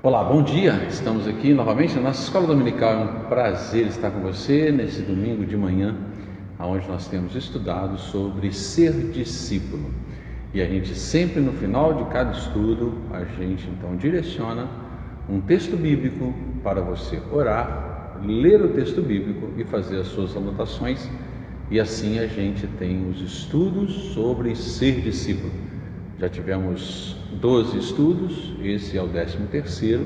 Olá, bom dia! Estamos aqui novamente na nossa escola dominical. É um prazer estar com você nesse domingo de manhã, onde nós temos estudado sobre ser discípulo. E a gente sempre no final de cada estudo, a gente então direciona um texto bíblico para você orar, ler o texto bíblico e fazer as suas anotações. E assim a gente tem os estudos sobre ser discípulo. Já tivemos 12 estudos, esse é o 13º,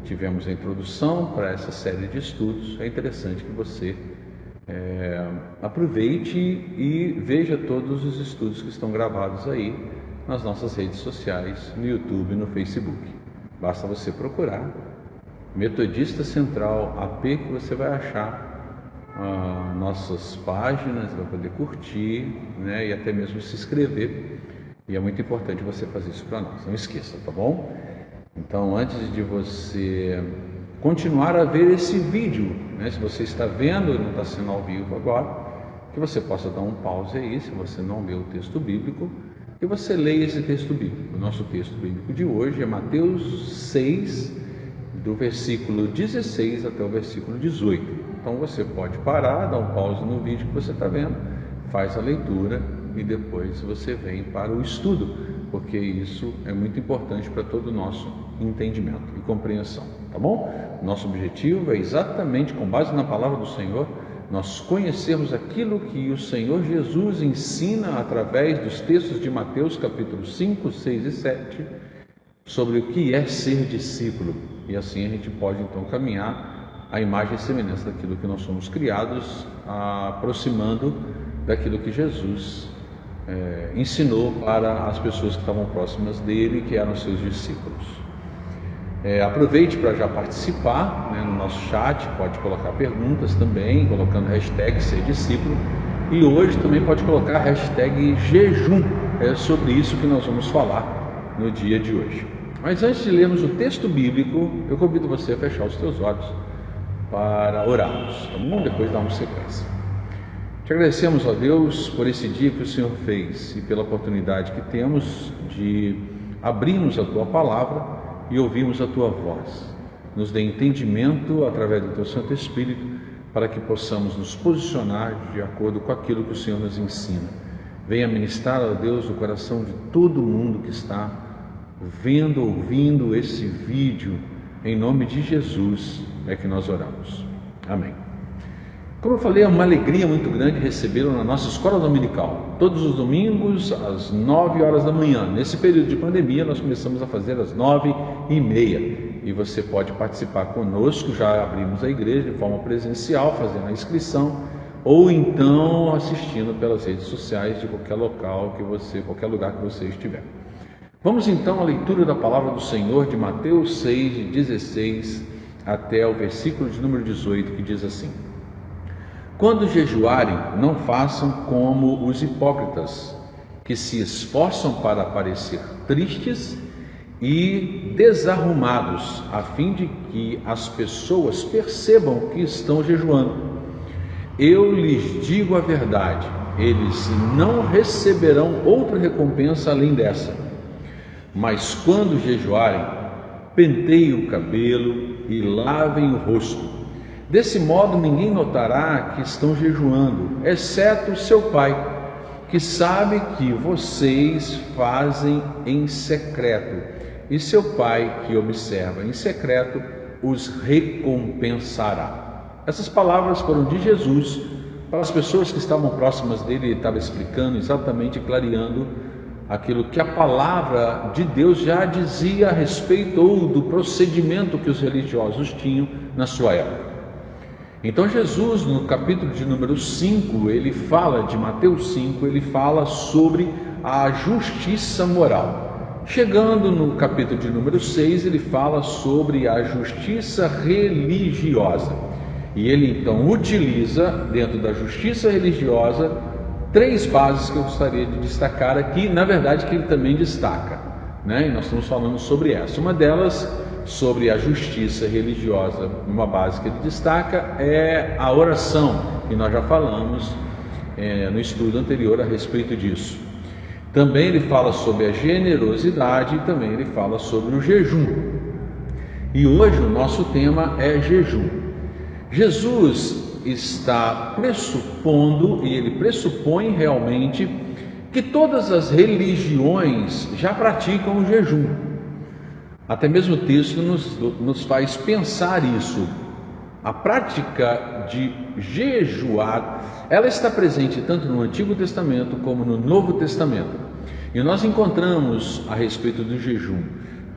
tivemos a introdução para essa série de estudos. É interessante que você aproveite e veja todos os estudos que estão gravados aí nas nossas redes sociais, no YouTube e no Facebook. Basta você procurar Metodista Central AP que você vai achar nossas páginas, vai poder curtir, né, e até mesmo se inscrever. E é muito importante você fazer isso para nós, não esqueça, tá bom? Então, antes de você continuar a ver esse vídeo, né, se você está vendo, não está sendo ao vivo agora, que você possa dar um pause aí, se você não leu o texto bíblico, e você leia esse texto bíblico. O nosso texto bíblico de hoje é Mateus 6, do versículo 16 até o versículo 18. Então, você pode parar, dar um pause no vídeo que você está vendo, faz a leitura e depois você vem para o estudo, porque isso é muito importante para todo o nosso entendimento e compreensão, tá bom? Nosso objetivo é exatamente, com base na palavra do Senhor, nós conhecermos aquilo que o Senhor Jesus ensina através dos textos de Mateus capítulos 5, 6 e 7, sobre o que é ser discípulo, e assim a gente pode então caminhar à imagem e semelhança daquilo que nós somos criados, aproximando daquilo que Jesus ensinou para as pessoas que estavam próximas dele, que eram seus discípulos. Aproveite para já participar, né, no nosso chat, pode colocar perguntas também, colocando hashtag ser discípulo, e hoje também pode colocar hashtag jejum. É sobre isso que nós vamos falar no dia de hoje. Mas antes de lermos o texto bíblico, eu convido você a fechar os teus olhos para orarmos, tá bom? Depois darmos sequência. Te agradecemos, ó Deus, por esse dia que o Senhor fez e pela oportunidade que temos de abrirmos a Tua Palavra e ouvirmos a Tua voz. Nos dê entendimento através do Teu Santo Espírito para que possamos nos posicionar de acordo com aquilo que o Senhor nos ensina. Venha ministrar, ó Deus, o coração de todo mundo que está vendo, ouvindo esse vídeo. Em nome de Jesus é que nós oramos. Amém. Como eu falei, é uma alegria muito grande recebê-lo na nossa escola dominical. Todos os domingos, às 9 horas da manhã. Nesse período de pandemia, nós começamos a fazer às 9h30. E você pode participar conosco, já abrimos a igreja de forma presencial, fazendo a inscrição, ou então assistindo pelas redes sociais de qualquer local que você, qualquer lugar que você estiver. Vamos então à leitura da palavra do Senhor de Mateus 6, de 16 até o versículo de número 18, que diz assim: Quando jejuarem, não façam como os hipócritas, que se esforçam para parecer tristes e desarrumados, a fim de que as pessoas percebam que estão jejuando. Eu lhes digo a verdade, eles não receberão outra recompensa além dessa. Mas quando jejuarem, penteiem o cabelo e lavem o rosto. Desse modo ninguém notará que estão jejuando, exceto seu Pai, que sabe que vocês fazem em secreto, e seu Pai, que observa em secreto, os recompensará. Essas palavras foram de Jesus para as pessoas que estavam próximas dele. Ele estava explicando, exatamente clareando aquilo que a palavra de Deus já dizia a respeito ou do procedimento que os religiosos tinham na sua época. Então Jesus, no capítulo de número 5, ele fala, de Mateus 5, ele fala sobre a justiça moral. Chegando no capítulo de número 6, ele fala sobre a justiça religiosa. E ele então utiliza, dentro da justiça religiosa, 3 bases que eu gostaria de destacar aqui, na verdade que ele também destaca, né? E nós estamos falando sobre essa. Uma delas, sobre a justiça religiosa, uma base que ele destaca é a oração, e nós já falamos no estudo anterior a respeito disso. Também ele fala sobre a generosidade e também ele fala sobre o jejum. E hoje o nosso tema é jejum. Jesus está pressupondo, e ele pressupõe realmente, que todas as religiões já praticam o jejum. Até mesmo o texto nos faz pensar isso. A prática de jejuar, ela está presente tanto no Antigo Testamento como no Novo Testamento. E nós encontramos a respeito do jejum,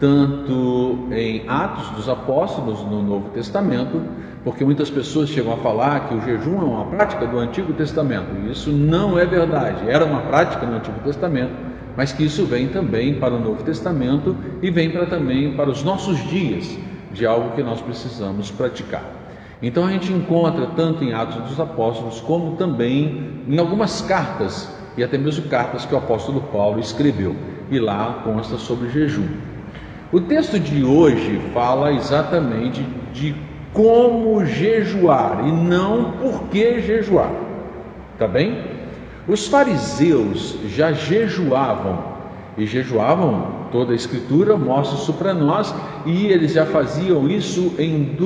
tanto em Atos dos Apóstolos no Novo Testamento, porque muitas pessoas chegam a falar que o jejum é uma prática do Antigo Testamento, e isso não é verdade. Era uma prática no Antigo Testamento, mas que isso vem também para o Novo Testamento e vem também para os nossos dias, de algo que nós precisamos praticar. Então a gente encontra tanto em Atos dos Apóstolos, como também em algumas cartas, e até mesmo cartas que o apóstolo Paulo escreveu, e lá consta sobre jejum. O texto de hoje fala exatamente de como jejuar e não por que jejuar, tá bem? Os fariseus já jejuavam, e jejuavam, toda a escritura mostra isso para nós, e eles já faziam isso em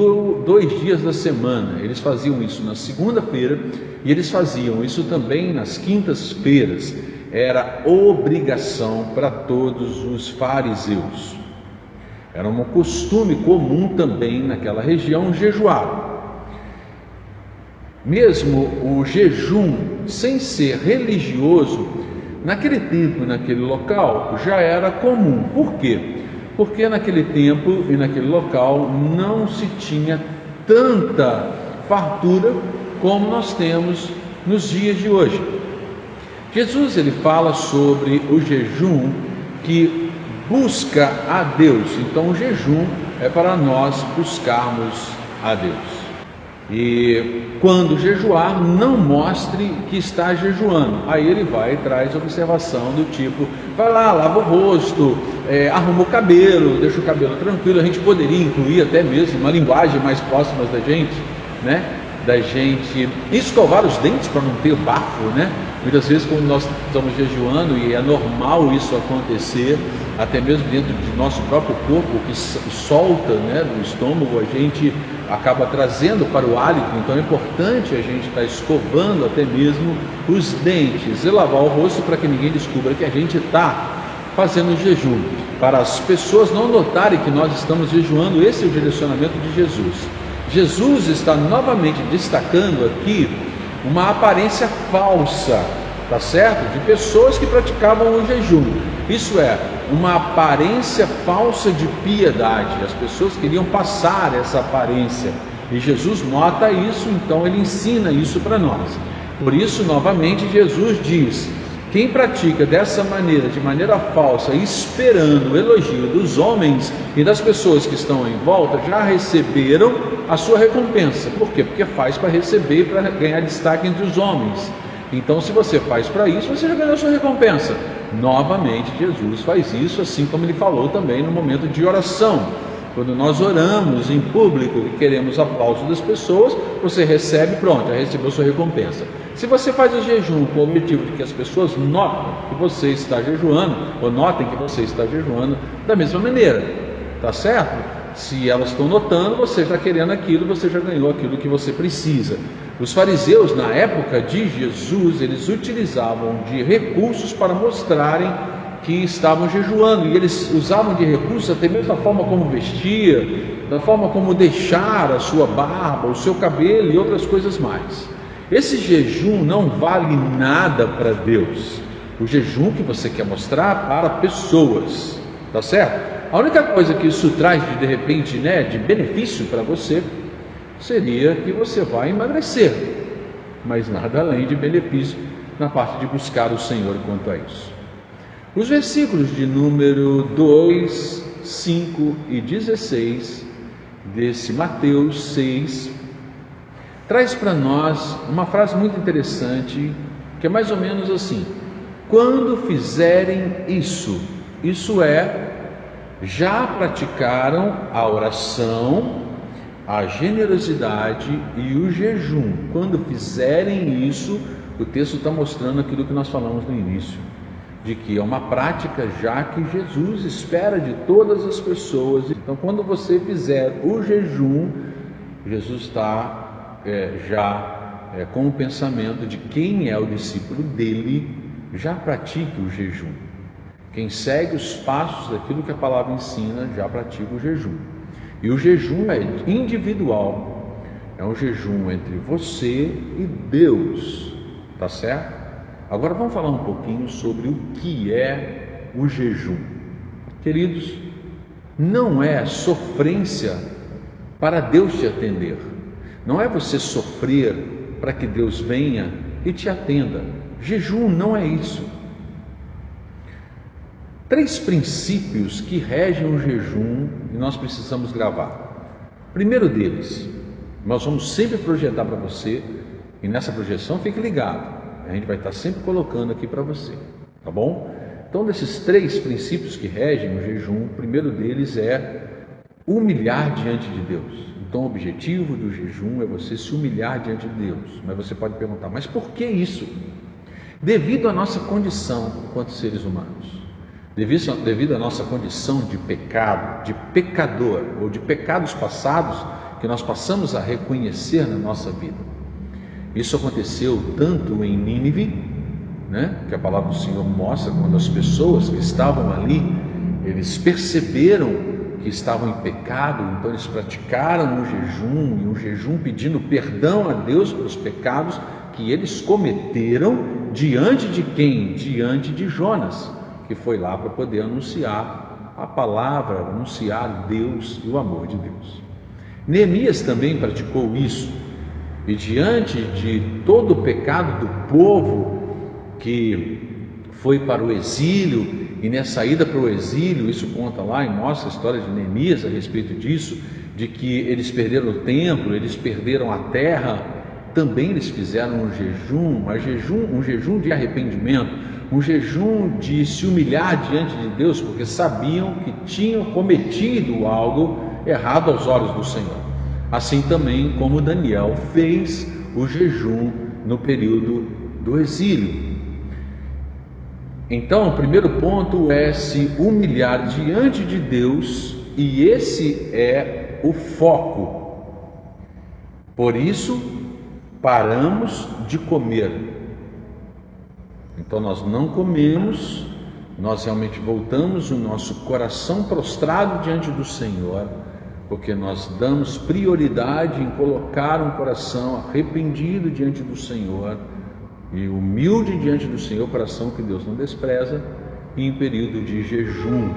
2 dias da semana. Eles faziam isso na segunda-feira e eles faziam isso também nas quintas-feiras. Era obrigação para todos os fariseus. Era um costume comum também naquela região jejuar. Mesmo o jejum, sem ser religioso, naquele tempo e naquele local já era comum. Por quê? Porque naquele tempo e naquele local não se tinha tanta fartura como nós temos nos dias de hoje. Jesus ele fala sobre o jejum que busca a Deus. Então o jejum é para nós buscarmos a Deus. E quando jejuar, não mostre que está jejuando. Aí ele vai e traz observação do tipo: vai lá, lava o rosto, arruma o cabelo, deixa o cabelo tranquilo. A gente poderia incluir até mesmo uma linguagem mais próxima da gente, né? Da gente escovar os dentes para não ter bafo, né? Muitas vezes quando nós estamos jejuando, e é normal isso acontecer, até mesmo dentro do nosso próprio corpo, que solta, né, do estômago, a gente acaba trazendo para o hálito. Então é importante a gente estar escovando até mesmo os dentes e lavar o rosto para que ninguém descubra que a gente está fazendo jejum. Para as pessoas não notarem que nós estamos jejuando, esse é o direcionamento de Jesus. Jesus está novamente destacando aqui uma aparência falsa, tá certo? De pessoas que praticavam o jejum. Isso é, uma aparência falsa de piedade. As pessoas queriam passar essa aparência. E Jesus nota isso, então ele ensina isso para nós. Por isso, novamente, Jesus diz: quem pratica dessa maneira, de maneira falsa, esperando o elogio dos homens e das pessoas que estão em volta, já receberam a sua recompensa. Por quê? Porque faz para receber, para ganhar destaque entre os homens. Então, se você faz para isso, você já ganhou a sua recompensa. Novamente, Jesus faz isso, assim como ele falou também no momento de oração. Quando nós oramos em público e queremos aplauso das pessoas, você recebe, pronto, já recebeu sua recompensa. Se você faz o jejum com o objetivo de que as pessoas notem que você está jejuando, ou notem que você está jejuando, da mesma maneira, tá certo? Se elas estão notando, você está querendo aquilo, você já ganhou aquilo que você precisa. Os fariseus, na época de Jesus, eles utilizavam de recursos para mostrarem que estavam jejuando, e eles usavam de recursos até mesmo da forma como vestia, da forma como deixar a sua barba, o seu cabelo e outras coisas mais. Esse jejum não vale nada para Deus. O jejum que você quer mostrar para pessoas, tá certo? A única coisa que isso traz de repente, né, de benefício para você, seria que você vai emagrecer, mas nada além de benefício na parte de buscar o Senhor quanto a isso. Os versículos de número 2, 5 e 16 desse Mateus 6 traz para nós uma frase muito interessante, que é mais ou menos assim: quando fizerem isso, isso é, já praticaram a oração, a generosidade e o jejum. Quando fizerem isso, o texto está mostrando aquilo que nós falamos no início. de que é uma prática já que Jesus espera de todas as pessoas. Então, quando você fizer o jejum, Jesus está com o pensamento de quem é o discípulo dele, já pratique o jejum. Quem segue os passos daquilo que a palavra ensina, já pratica o jejum. E o jejum é individual, é um jejum entre você e Deus, tá certo? Agora vamos falar um pouquinho sobre o que é o jejum. Queridos, não é sofrência para Deus te atender. Não é você sofrer para que Deus venha e te atenda. Jejum não é isso. 3 princípios que regem o jejum e nós precisamos gravar. Primeiro deles, nós vamos sempre projetar para você, e nessa projeção fique ligado. A gente vai estar sempre colocando aqui para você, tá bom? Então, desses 3 princípios que regem o jejum, o primeiro deles é humilhar diante de Deus. Então, o objetivo do jejum é você se humilhar diante de Deus. Mas você pode perguntar, mas por que isso? Devido à nossa condição enquanto seres humanos, devido à nossa condição de pecado, de pecador, ou de pecados passados que nós passamos a reconhecer na nossa vida. Isso aconteceu tanto em Nínive, que a palavra do Senhor mostra, quando as pessoas que estavam ali, eles perceberam que estavam em pecado, então eles praticaram um jejum pedindo perdão a Deus pelos pecados que eles cometeram diante de quem? Diante de Jonas, que foi lá para poder anunciar a palavra, anunciar Deus e o amor de Deus. Neemias também praticou isso. E diante de todo o pecado do povo que foi para o exílio, e nessa ida para o exílio, isso conta lá e mostra a história de Neemias a respeito disso, de que eles perderam o templo, eles perderam a terra, também eles fizeram um jejum de arrependimento, um jejum de se humilhar diante de Deus, porque sabiam que tinham cometido algo errado aos olhos do Senhor. Assim também como Daniel fez o jejum no período do exílio. Então, o primeiro ponto é se humilhar diante de Deus, e esse é o foco. Por isso, paramos de comer. Então, nós não comemos, nós realmente voltamos o nosso coração prostrado diante do Senhor, porque nós damos prioridade em colocar um coração arrependido diante do Senhor e humilde diante do Senhor, coração que Deus não despreza, em período de jejum.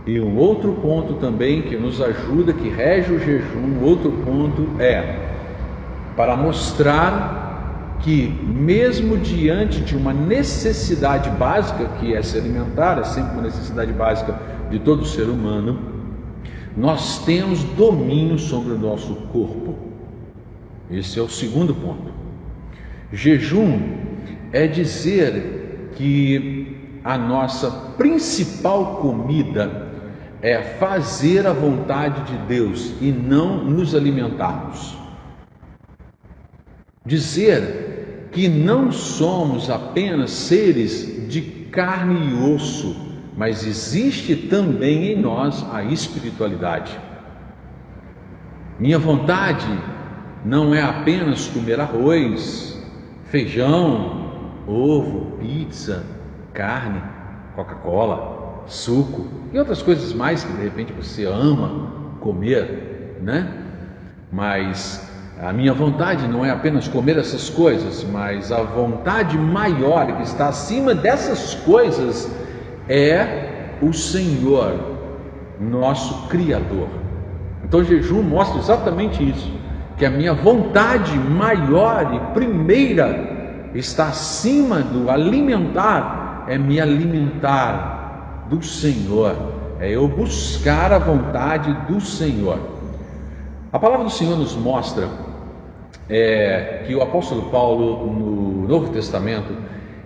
E um outro ponto também que nos ajuda, que rege o jejum, outro ponto é para mostrar que mesmo diante de uma necessidade básica, que é se alimentar, é sempre uma necessidade básica de todo ser humano, nós temos domínio sobre o nosso corpo. Esse é o segundo ponto. Jejum é dizer que a nossa principal comida é fazer a vontade de Deus e não nos alimentarmos. Dizer que não somos apenas seres de carne e osso, mas existe também em nós a espiritualidade. Minha vontade não é apenas comer arroz, feijão, ovo, pizza, carne, Coca-Cola, suco e outras coisas mais que de repente você ama comer, Mas a minha vontade não é apenas comer essas coisas, mas a vontade maior que está acima dessas coisas é o Senhor, nosso Criador. Então o jejum mostra exatamente isso, que a minha vontade maior e primeira está acima do alimentar, é me alimentar do Senhor, é eu buscar a vontade do Senhor. A palavra do Senhor nos mostra que o apóstolo Paulo, no Novo Testamento,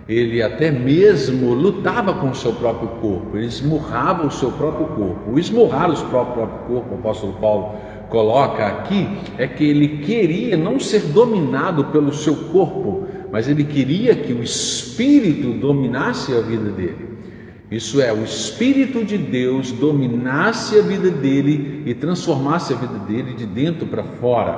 ele até mesmo lutava com o seu próprio corpo, ele esmurrava o seu próprio corpo. O esmurrar o seu próprio corpo, o apóstolo Paulo coloca aqui, é que ele queria não ser dominado pelo seu corpo, mas ele queria que o Espírito dominasse a vida dele. Isso é, o Espírito de Deus dominasse a vida dele e transformasse a vida dele de dentro para fora.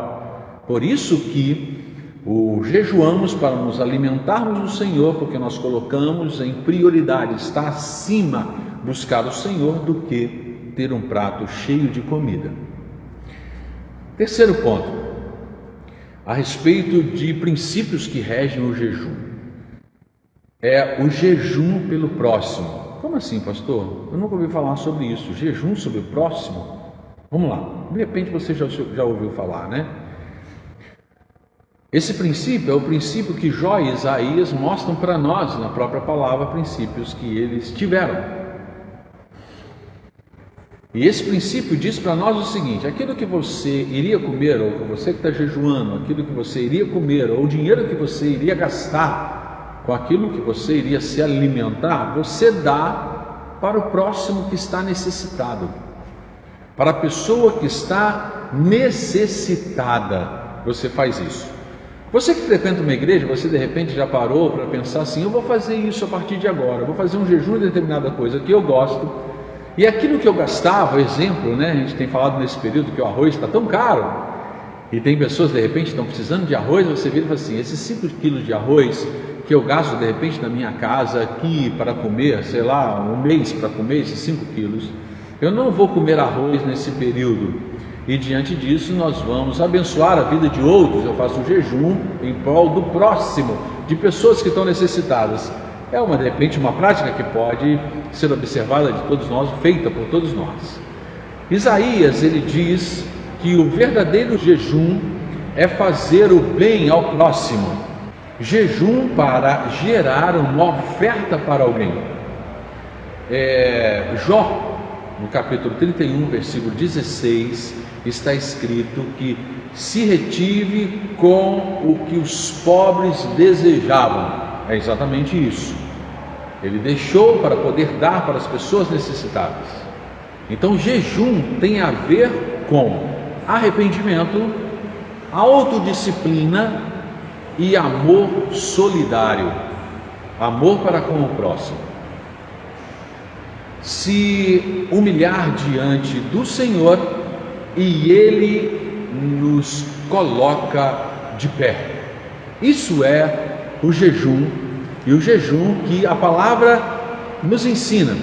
Por isso que o jejuamos para nos alimentarmos do Senhor, porque nós colocamos em prioridade, está acima buscar o Senhor do que ter um prato cheio de comida. Terceiro ponto, a respeito de princípios que regem o jejum, é o jejum pelo próximo. Como assim, pastor? Eu nunca ouvi falar sobre isso, jejum sobre o próximo? Vamos lá, de repente você já ouviu falar, né? Esse princípio é o princípio que Jó e Isaías mostram para nós na própria palavra, princípios que eles tiveram. E esse princípio diz para nós o seguinte: aquilo que você iria comer, ou você que está jejuando, aquilo que você iria comer, ou o dinheiro que você iria gastar com aquilo que você iria se alimentar, você dá para o próximo que está necessitado, para a pessoa que está necessitada, você faz isso. Você que frequenta uma igreja, você de repente já parou para pensar assim: eu vou fazer isso a partir de agora, eu vou fazer um jejum de determinada coisa que eu gosto, e aquilo que eu gastava, exemplo, né? A gente tem falado nesse período que o arroz está tão caro, e tem pessoas de repente que estão precisando de arroz, você vira e fala assim: esses 5 quilos de arroz que eu gasto de repente na minha casa aqui para comer, sei lá, um mês para comer esses 5 quilos, eu não vou comer arroz nesse período. E diante disso nós vamos abençoar a vida de outros. Eu faço um jejum em prol do próximo, de pessoas que estão necessitadas. É de repente uma prática que pode ser observada de todos nós, feita por todos nós. Isaías, ele diz que o verdadeiro jejum é fazer o bem ao próximo. Jejum para gerar uma oferta para alguém. Jó, no capítulo 31, versículo 16, está escrito que se retive com o que os pobres desejavam. É exatamente isso. Ele deixou para poder dar para as pessoas necessitadas. Então, jejum tem a ver com arrependimento, autodisciplina e amor solidário, amor para com o próximo. Se humilhar diante do Senhor e Ele nos coloca de pé. Isso é o jejum, e o jejum que a palavra nos ensina,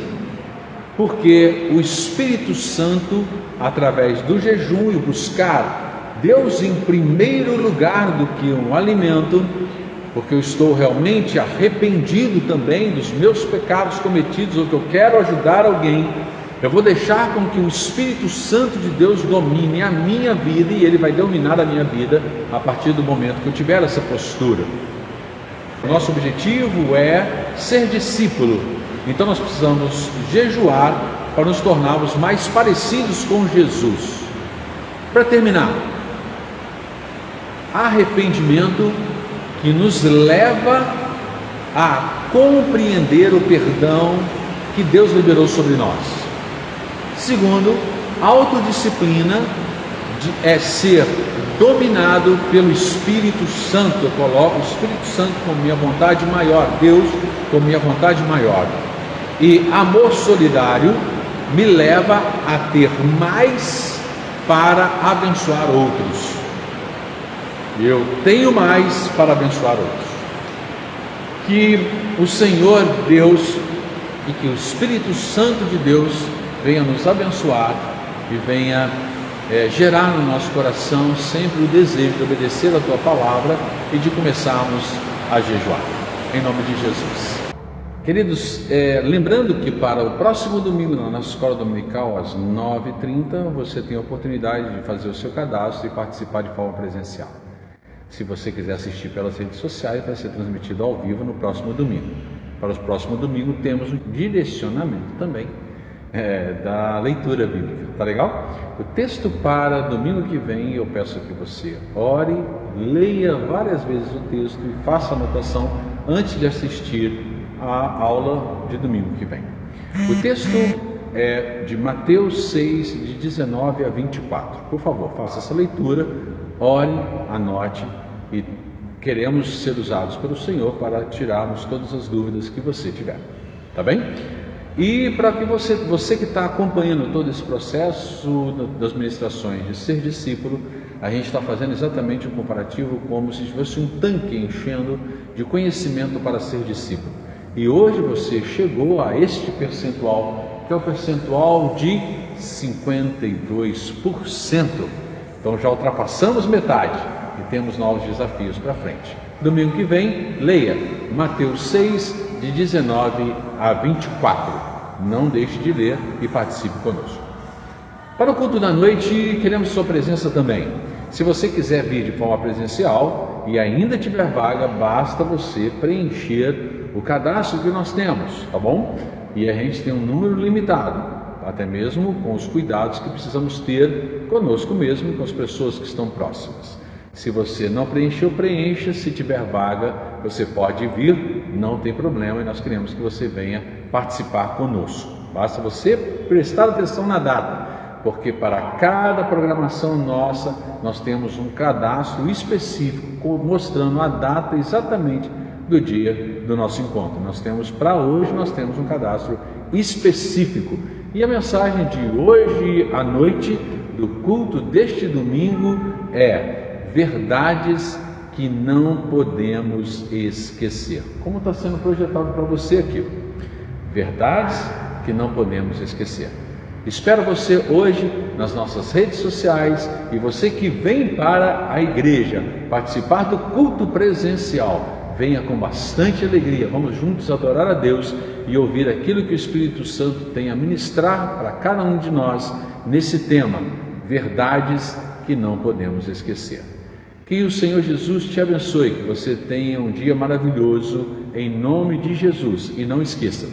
porque o Espírito Santo, através do jejum e buscar Deus em primeiro lugar do que um alimento, porque eu estou realmente arrependido também dos meus pecados cometidos, ou que eu quero ajudar alguém, eu vou deixar com que o Espírito Santo de Deus domine a minha vida, e Ele vai dominar a minha vida a partir do momento que eu tiver essa postura. O nosso objetivo é ser discípulo, então nós precisamos jejuar para nos tornarmos mais parecidos com Jesus. Para terminar, arrependimento que nos leva a compreender o perdão que Deus liberou sobre nós. Segundo, autodisciplina é ser dominado pelo Espírito Santo. Eu coloco o Espírito Santo como minha vontade maior, Deus como minha vontade maior. E amor solidário me leva a ter mais para abençoar outros. Eu tenho mais para abençoar outros. Que o Senhor Deus e que o Espírito Santo de Deus venha nos abençoar e venha gerar no nosso coração sempre o desejo de obedecer a Tua palavra e de começarmos a jejuar. Em nome de Jesus. Queridos, lembrando que para o próximo domingo, na nossa escola dominical, às 9h30, você tem a oportunidade de fazer o seu cadastro e participar de forma presencial. Se você quiser assistir pelas redes sociais, vai ser transmitido ao vivo no próximo domingo. Para o próximo domingo temos um direcionamento também da leitura bíblica, tá legal? O texto para domingo que vem, eu peço que você ore, leia várias vezes o texto e faça anotação antes de assistir a aula de domingo que vem. O texto é de Mateus 6, de 19 a 24. Por favor, faça essa leitura, ore, anote e queremos ser usados pelo Senhor para tirarmos todas as dúvidas que você tiver, tá bem? E para que você que está acompanhando todo esse processo das ministrações de ser discípulo, a gente está fazendo exatamente um comparativo como se fosse um tanque enchendo de conhecimento para ser discípulo. E hoje você chegou a este percentual, que é o percentual de 52%. Então já ultrapassamos metade e temos novos desafios para frente. Domingo que vem, leia Mateus 6, de 19 a 24. Não deixe de ler e participe conosco. Para o culto da noite, queremos sua presença também. Se você quiser vir de forma presencial e ainda tiver vaga, basta você preencher o cadastro que nós temos, tá bom? E a gente tem um número limitado, até mesmo com os cuidados que precisamos ter conosco mesmo e com as pessoas que estão próximas. Se você não preencheu, preencha. Se tiver vaga, você pode vir, não tem problema, e nós queremos que você venha participar conosco. Basta você prestar atenção na data, porque para cada programação nossa, nós temos um cadastro específico, mostrando a data exatamente do dia do nosso encontro. Para hoje, nós temos um cadastro específico. E a mensagem de hoje à noite, do culto deste domingo, é: verdades que não podemos esquecer. Como está sendo projetado para você aqui? Verdades que não podemos esquecer. Espero você hoje nas nossas redes sociais, e você que vem para a igreja participar do culto presencial, venha com bastante alegria. Vamos juntos adorar a Deus e ouvir aquilo que o Espírito Santo tem a ministrar para cada um de nós nesse tema: verdades que não podemos esquecer. Que o Senhor Jesus te abençoe, que você tenha um dia maravilhoso, em nome de Jesus. E não esqueça,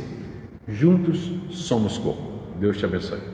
juntos somos corpo. Deus te abençoe.